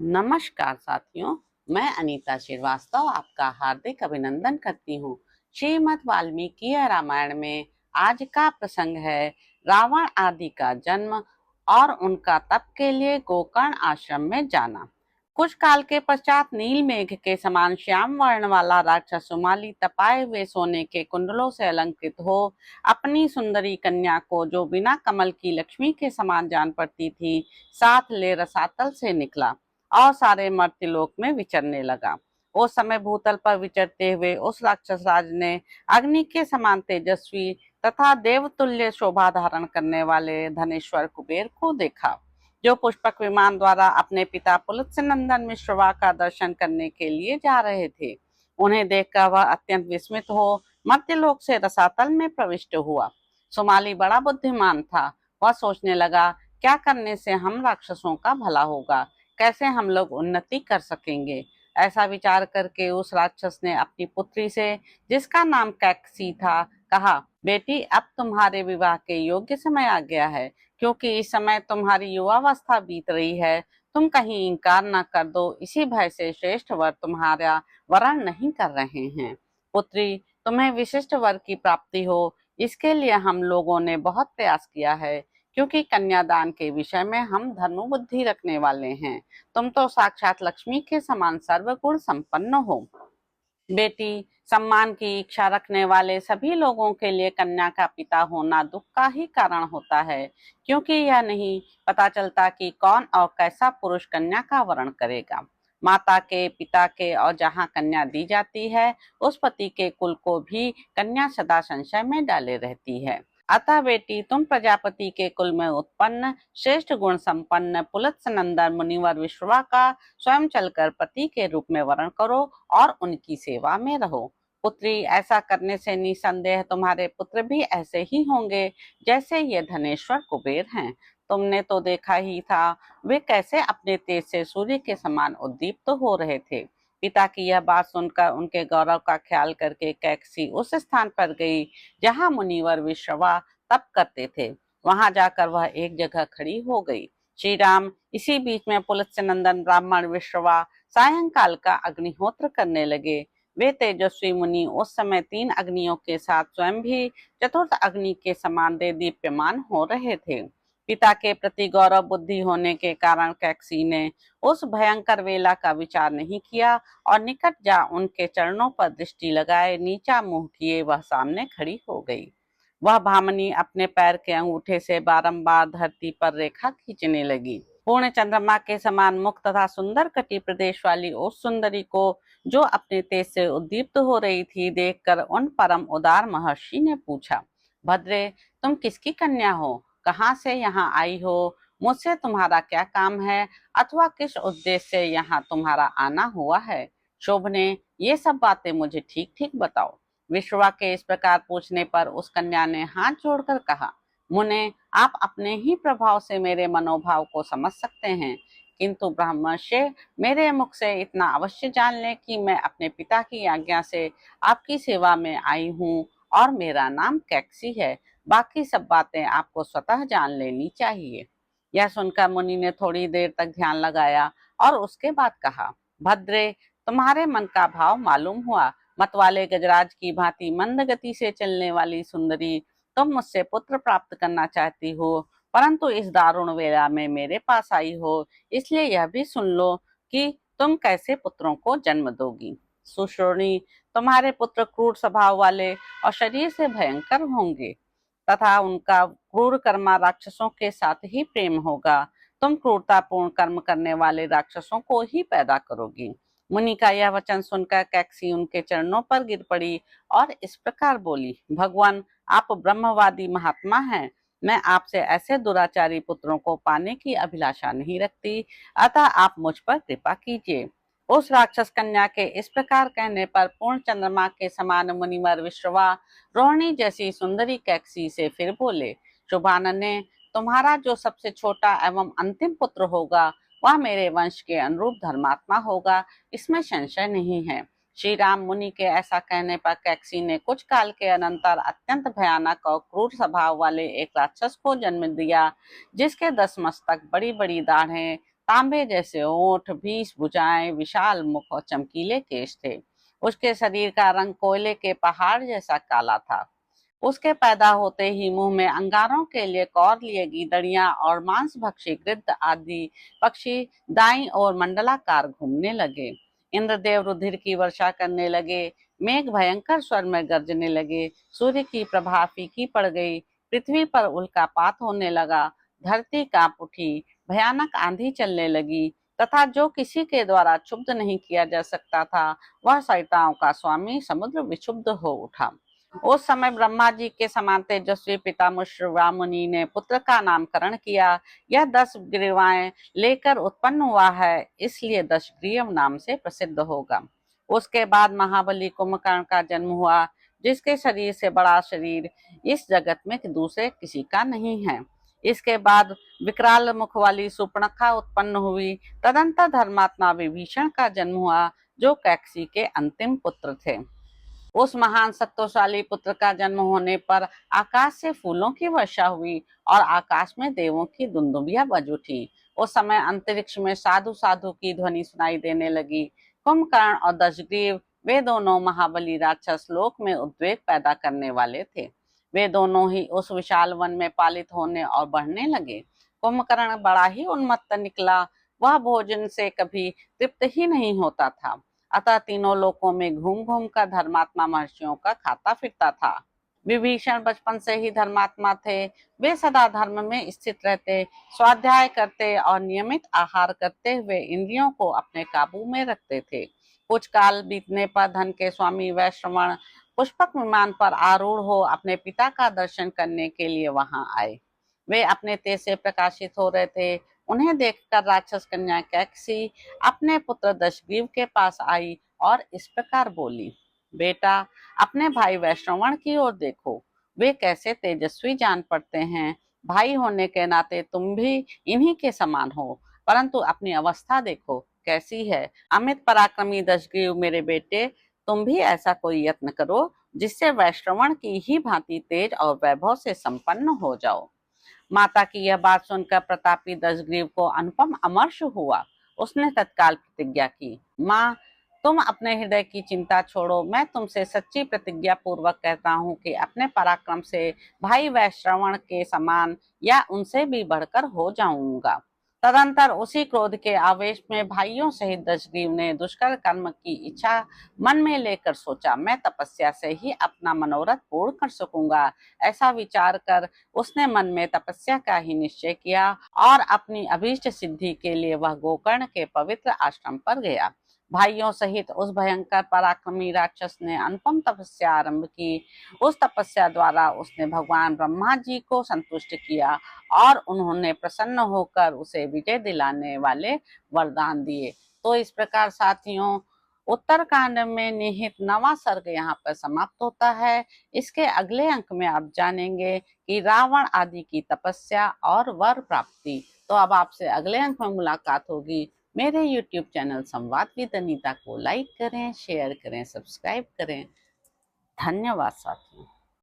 नमस्कार साथियों, मैं अनीता श्रीवास्तव आपका हार्दिक अभिनंदन करती हूँ। श्रीमद् वाल्मीकि रामायण में आज का प्रसंग है रावण आदि का जन्म और उनका तप के लिए गोकर्ण आश्रम में जाना। कुछ काल के पश्चात नील मेघ के समान श्याम वर्ण वाला राक्षस सुमाली तपाए हुए सोने के कुंडलों से अलंकृत हो अपनी सुंदरी कन्या को, जो बिना कमल की लक्ष्मी के समान जान पड़ती थी, साथ ले रसातल से निकला और सारे मर्त्यलोक में विचरने लगा। उस समय भूतल पर विचरते हुए उस राक्षस राज ने अग्नि के समान तेजस्वी तथा देवतुल्य शोभा धारण करने वाले धनेश्वर कुबेर को देखा, जो पुष्पक विमान द्वारा अपने पिता पुलत्स्य नंदन मिश्रवा का दर्शन करने के लिए जा रहे थे। उन्हें देखकर वह अत्यंत विस्मित हो मर्त्यलोक से रसातल में प्रविष्ट हुआ। सुमाली बड़ा बुद्धिमान था। वह सोचने लगा, क्या करने से हम राक्षसों का भला होगा, कैसे हम लोग उन्नति कर सकेंगे। ऐसा विचार करके उस राक्षस ने अपनी पुत्री से, जिसका नाम कैकसी था, कहा, बेटी, अब तुम्हारे विवाह के योग्य समय आ गया है, क्योंकि इस समय तुम्हारी युवावस्था बीत रही है। तुम कहीं इंकार न कर दो, इसी भय से श्रेष्ठ वर तुम्हारा वरण नहीं कर रहे हैं। पुत्री, तुम्हें विशिष्ट वर की प्राप्ति हो, इसके लिए हम लोगों ने बहुत प्रयास किया है, क्योंकि कन्यादान के विषय में हम धर्म बुद्धि रखने वाले हैं। तुम तो साक्षात लक्ष्मी के समान सर्वगुण संपन्न हो। बेटी, सम्मान की इच्छा रखने वाले सभी लोगों के लिए कन्या का पिता होना दुख का ही कारण होता है, क्योंकि यह नहीं पता चलता कि कौन और कैसा पुरुष कन्या का वरण करेगा। माता के, पिता के और जहाँ कन्या दी जाती है, उस पति के कुल को भी कन्या सदा संशय में डाले रहती है। अतः बेटी, तुम प्रजापति के कुल में उत्पन्न श्रेष्ठ गुण संपन्न पुलत्स्य नंदन मुनिवर विश्रवा का स्वयं चलकर पति के रूप में वरण करो और उनकी सेवा में रहो। पुत्री, ऐसा करने से निसंदेह तुम्हारे पुत्र भी ऐसे ही होंगे जैसे ये धनेश्वर कुबेर हैं। तुमने तो देखा ही था वे कैसे अपने तेज से सूर्य के समान उद्दीप्त हो रहे थे। पिता की यह बात सुनकर उनके गौरव का ख्याल करके कैकसी उस स्थान पर गई जहाँ मुनिवर विश्रवा तप करते थे। वहां जाकर वह एक जगह खड़ी हो गई। श्री राम इसी बीच में पुलत्स्य नंदन ब्राह्मण विश्रवा सायंकाल का अग्निहोत्र करने लगे। वे तेजस्वी मुनि उस समय 3 अग्नियों के साथ स्वयं भी चतुर्थ अग्नि के समान दे दीप्यमान हो रहे थे। पिता के प्रति गौरव बुद्धि होने के कारण कैकसी ने उस भयंकर वेला का विचार नहीं किया और निकट जा उनके चरणों पर दृष्टि लगाए नीचा मुंह किए वह सामने खड़ी हो गई। वह भामनी अपने पैर के अंगूठे से बारंबार धरती पर रेखा खींचने लगी। पूर्ण चंद्रमा के समान मुख तथा सुंदर कटी प्रदेश वाली उस सुंदरी को, जो अपने तेज से उद्दीप्त हो रही थी, देखकर उन परम उदार महर्षि ने पूछा, भद्रे, तुम किसकी कन्या हो, कहाँ से यहाँ आई हो, मुझसे तुम्हारा क्या काम है, अथवा किस उद्देश्य से यहाँ तुम्हारा आना हुआ है। शोभने, ये सब बातें मुझे ठीक ठीक बताओ। विश्वा के इस प्रकार पूछने पर उस कन्या ने हाथ जोड़कर कहा, मुने, आप अपने ही प्रभाव से मेरे मनोभाव को समझ सकते हैं, किंतु ब्रह्मर्षि, मेरे मुख से इतना अवश्य जान लें कि मैं अपने पिता की आज्ञा से आपकी सेवा में आई हूँ और मेरा नाम कैकसी है। बाकी सब बातें आपको स्वतः जान लेनी चाहिए। यह सुनकर मुनि ने थोड़ी देर तक ध्यान लगाया और उसके बाद कहा, भद्रे, तुम्हारे मन का भाव मालूम हुआ। मतवाले गजराज की भांति मंद गति से चलने वाली सुंदरी, तुम मुझसे पुत्र प्राप्त करना चाहती हो, परंतु इस दारुण वेला में मेरे पास आई हो, इसलिए यह भी सुन लो कि तुम कैसे पुत्रों को जन्म दोगी। सुश्रोणी, तुम्हारे पुत्र क्रूर स्वभाव वाले और शरीर से भयंकर होंगे तथा उनका क्रूर कर्मा राक्षसों के साथ ही प्रेम होगा। तुम क्रूरतापूर्ण कर्म करने वाले राक्षसों को ही पैदा करोगी। मुनि का यह वचन सुनकर कैकसी उनके चरणों पर गिर पड़ी और इस प्रकार बोली, भगवान, आप ब्रह्मवादी महात्मा हैं। मैं आपसे ऐसे दुराचारी पुत्रों को पाने की अभिलाषा नहीं रखती, अतः आप मुझ पर कृपा कीजिए। उस राक्षस कन्या के इस प्रकार कहने पर पूर्ण चंद्रमा के समान मुनिवर विश्रवा रोहिणी जैसी सुंदरी कैकसी से फिर बोले, शुभानने, तुम्हारा जो सबसे छोटा एवं अंतिम पुत्र होगा, वह मेरे वंश के अनुरूप धर्मात्मा होगा, इसमें संशय नहीं है। श्री राम मुनि के ऐसा कहने पर कैकसी ने कुछ काल के अनंतर अत्यंत भयानक और क्रूर स्वभाव वाले एक राक्षस को जन्म दिया, जिसके 10 मस्तक, बड़ी बड़ी दाढ़ें तांबे जैसे होंठ, 20 भुजाएं, विशाल मुख और चमकीले केश थे। उसके शरीर का रंग कोयले के पहाड़ जैसा काला था। उसके पैदा होते ही मुंह में अंगारों के लिए कौर लिए गीदड़ियां और मांसभक्षी गिद्ध आदि पक्षी दाईं ओर मंडलाकार घूमने लगे। इंद्रदेव रुधिर की वर्षा करने लगे। मेघ भयंकर स्वर में गरजने लगे। सूर्य की प्रभा फीकी पड़ गई। पृथ्वी पर उल्कापात होने लगा। धरती कांप उठी। भयानक आंधी चलने लगी तथा जो किसी के द्वारा क्षुब्ध नहीं किया जा सकता था, वह सरिताओं का स्वामी समुद्र विक्षुब्ध हो उठा। उस समय ब्रह्मा जी के समान तेजस्वी पिता मुश्रवा मुनि ने पुत्र का नामकरण किया। यह 10 ग्रीवाएं लेकर उत्पन्न हुआ है, इसलिए 10 ग्रीव नाम से प्रसिद्ध होगा। उसके बाद महाबली कुंभकर्ण का जन्म हुआ, जिसके शरीर से बड़ा शरीर इस जगत में दूसरे किसी का नहीं है। इसके बाद विकराल मुख वाली सुपर्णखा उत्पन्न हुई। तदंतर धर्मात्मा विभीषण का जन्म हुआ, जो कैकसी के अंतिम पुत्र थे। उस महान सत्वशाली पुत्र का जन्म होने पर आकाश से फूलों की वर्षा हुई और आकाश में देवों की दुंदुभियां बज उठी। उस समय अंतरिक्ष में साधु साधु की ध्वनि सुनाई देने लगी। कुंभकर्ण और दशग्रीव, वे दोनों महाबली राक्षस लोक में उद्वेग पैदा करने वाले थे। वे दोनों ही उस विशाल वन में पालित होने और बढ़ने लगे। कुंभकर्ण बड़ा ही उन्मत्त निकला। वह भोजन से कभी तृप्त ही नहीं होता था, अतः तीनों लोकों में घूम घूम कर धर्मात्मा महर्षियों का खाता फिरता था। विभीषण बचपन से ही धर्मात्मा थे। वे सदा धर्म में स्थित रहते, स्वाध्याय करते और नियमित आहार करते हुए इंद्रियों को अपने काबू में रखते थे। कुछ काल बीतने पर धन के स्वामी वैश्रवण पुष्पक विमान पर आरूढ़ हो अपने पिता का दर्शन करने के लिए वहां आए। वे अपने तेज से प्रकाशित हो रहे थे। उन्हें देखकर राक्षस कन्या कैकसी अपने पुत्र दशग्रीव के पास आई और इस प्रकार बोली, बेटा, अपने भाई वैश्रवण की ओर देखो, वे कैसे तेजस्वी जान पड़ते हैं। भाई होने के नाते तुम भी इन्हीं के समान हो, परंतु अपनी अवस्था देखो कैसी है। अमित पराक्रमी दशग्रीव मेरे बेटे, तुम भी ऐसा कोई यत्न करो जिससे वैश्रवण की ही भांति तेज और वैभव से संपन्न हो जाओ। माता की यह बात सुनकर प्रतापी दशग्रीव को अनुपम अमर्ष हुआ। उसने तत्काल प्रतिज्ञा की, माँ, तुम अपने हृदय की चिंता छोड़ो। मैं तुमसे सच्ची प्रतिज्ञा पूर्वक कहता हूँ कि अपने पराक्रम से भाई वैश्रवण के समान या उनसे भी बढ़कर हो जाऊंगा। तदंतर उसी क्रोध के आवेश में भाइयों सहित दशग्रीव ने दुष्कर कर्म की इच्छा मन में लेकर सोचा, मैं तपस्या से ही अपना मनोरथ पूर्ण कर सकूंगा। ऐसा विचार कर उसने मन में तपस्या का ही निश्चय किया और अपनी अभीष्ट सिद्धि के लिए वह गोकर्ण के पवित्र आश्रम पर गया। भाइयों सहित उस भयंकर पराक्रमी राक्षस ने अनुपम तपस्या आरंभ की। उस तपस्या द्वारा उसने भगवान ब्रह्मा जी को संतुष्ट किया और उन्होंने प्रसन्न होकर उसे विजय दिलाने वाले वरदान दिए। तो इस प्रकार साथियों, उत्तरकांड में निहित 9वां सर्ग यहाँ पर समाप्त होता है। इसके अगले अंक में आप जानेंगे कि रावण आदि की तपस्या और वर प्राप्ति। तो अब आपसे अगले अंक में मुलाकात होगी। मेरे YouTube चैनल संवाद विद अनीता को लाइक करें, शेयर करें, सब्सक्राइब करें। धन्यवाद साथियों।